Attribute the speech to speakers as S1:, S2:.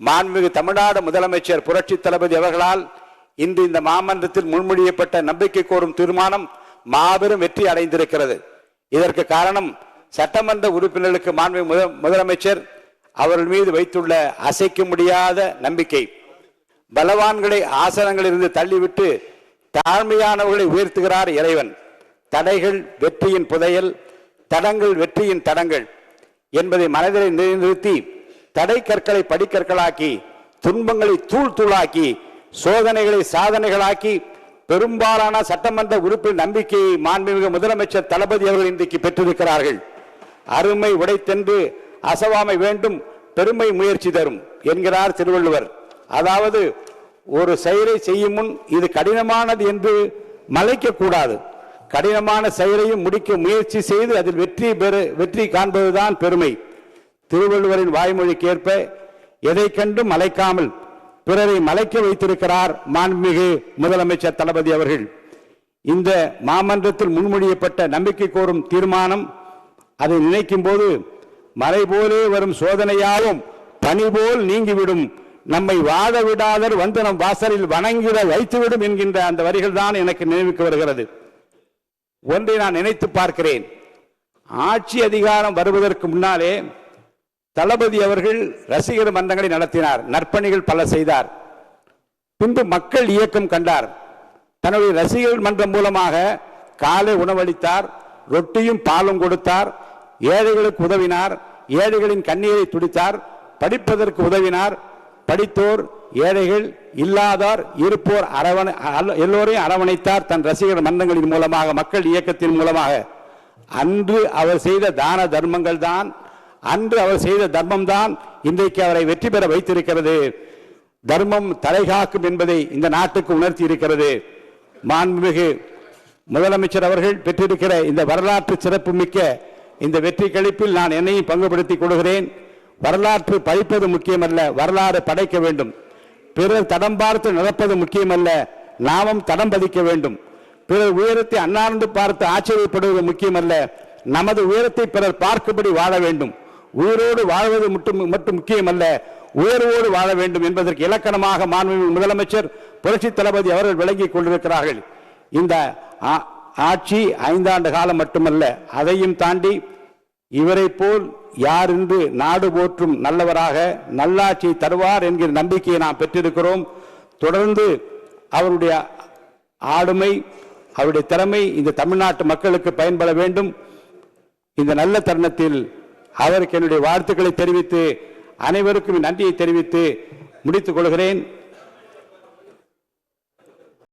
S1: மாண்புமிகு தமிழ்நாடு முதலமைச்சர் புரட்சி தளபதி அவர்களால் இன்று இந்த மாமன்றத்தில் முன்மொழியப்பட்ட நம்பிக்கை கோரும் தீர்மானம் மாபெரும் வெற்றி அடைந்திருக்கிறது. இதற்கு காரணம் சட்டமன்ற உறுப்பினர்களுக்கு மாண்புமிகு முதலமைச்சர் அவர்கள் மீது வைத்துள்ள அசைக்க முடியாத நம்பிக்கை. பலவான்களை ஆசனங்களிலிருந்து தள்ளிவிட்டு தாழ்மையானவர்களை உயர்த்துகிறார் இறைவன். தடைகள் வெற்றியின் புதையல், தடங்கள் வெற்றியின் தடங்கள் என்பதை மனதில் நிறுத்தி தடை கற்களை படிக்கற்களாக்கி, துன்பங்களை தூள் தூளாக்கி, சோதனைகளை சாதனைகளாக்கி பெரும்பாலான சட்டமன்ற உறுப்பினர் நம்பிக்கையை மாண்புமிகு முதலமைச்சர் தளபதி அவர்கள் இன்றைக்கு பெற்றிருக்கிறார்கள். அருமை உடைத்தென்று அசவாமை வேண்டும், பெருமை முயற்சி தரும் என்கிறார் திருவள்ளுவர். அதாவது ஒரு செயலை செய்யும் முன் இது கடினமானது என்று மலைக்க கூடாது. கடினமான செயலையும் முடிக்க முயற்சி செய்து அதில் வெற்றி காண்பதுதான் பெருமை. திருவள்ளுவரின் வாய்மொழிக்கேற்ப எதை கண்டும் மலைக்காமல் பிறரை மலைக்க வைத்திருக்கிறார் மாண்புமிகு முதலமைச்சர் தளபதி அவர்கள். இந்த மாமன்றத்தில் முன்மொழியப்பட்ட நம்பிக்கை கோரும் தீர்மானம் அதை நினைக்கும் போது மலை போலே வரும் சோதனையாவும் பனி போல் நீங்கிவிடும், நம்மை வாழ விடாதர் வந்து நம் வாசலில் வணங்கிட வைத்துவிடும் என்கின்ற அந்த வரிகள் தான் எனக்கு நினைவுக்கு வருகிறது. ஒன்றை நான் நினைத்து பார்க்கிறேன். ஆட்சி அதிகாரம் வருவதற்கு முன்னாலே தளபதி அவர்கள் ரசிகர் மன்றங்களை நடத்தினார், நற்பணிகள் பல செய்தார். பின்பு மக்கள் இயக்கம் கண்டார். தன்னுடைய ரசிகர் மன்றம் மூலமாக காலை உணவளித்தார், ரொட்டியும் பாலும் கொடுத்தார், ஏழைகளுக்கு உதவினார், ஏழைகளின் கண்ணீரை துடித்தார், படிப்பதற்கு உதவினார். படித்தோர், ஏழைகள், இல்லாதார், இருப்போர் எல்லோரையும் அரவணைத்தார் தன் ரசிகர் மன்றங்களின் மூலமாக, மக்கள் இயக்கத்தின் மூலமாக. அன்று அவர் செய்த தான தர்மங்கள் தான், அன்று அவர் செய்த தர்மம் தான் இன்றைக்கு அவரை வெற்றி பெற வைத்திருக்கிறது. தர்மம் தலைகாக்கும் என்பதை இந்த நாட்டுக்கு உணர்த்தி இருக்கிறது. மாண்புமிகு முதலமைச்சர் அவர்கள் பெற்றிருக்கிற இந்த வரலாற்று சிறப்பு மிக்க இந்த வெற்றி கழிப்பில் நான் என்னையும் பங்குபடுத்திக் கொள்கிறேன். வரலாற்று படிப்பது முக்கியமல்ல, வரலாறு படைக்க வேண்டும். பிறர் தடம் பார்த்து நடப்பது முக்கியமல்ல, நாமும் தடம் பதிக்க வேண்டும். பிறர் உயரத்தை அண்ணாந்து பார்த்து ஆச்சரியப்படுவது முக்கியமல்ல, நமது உயரத்தை பிறர் பார்க்கும்படி வாழ வேண்டும். உயிரோடு வாழ்வது மட்டும் முக்கியமல்ல, உயர்வோடு வாழ வேண்டும் என்பதற்கு இலக்கணமாக மாண்புமிகு முதலமைச்சர் புரட்சி தளபதி அவர்கள் விளங்கிக் கொண்டிருக்கிறார்கள். இந்த ஆட்சி 5 ஆண்டு காலம் மட்டுமல்ல, அதையும் தாண்டி இவரை போல் யார் என்று நாடு போற்றும் நல்லவராக நல்லாட்சி தருவார் என்கிற நம்பிக்கையை நாம் பெற்றிருக்கிறோம். தொடர்ந்து அவருடைய ஆளுமை, அவருடைய திறமை இந்த தமிழ்நாட்டு மக்களுக்கு பயன்பட வேண்டும். இந்த நல்ல தருணத்தில் அவருக்கு என்னுடைய வாழ்த்துக்களை தெரிவித்து அனைவருக்கும் நன்றியை தெரிவித்து முடித்துக் கொள்கிறேன்.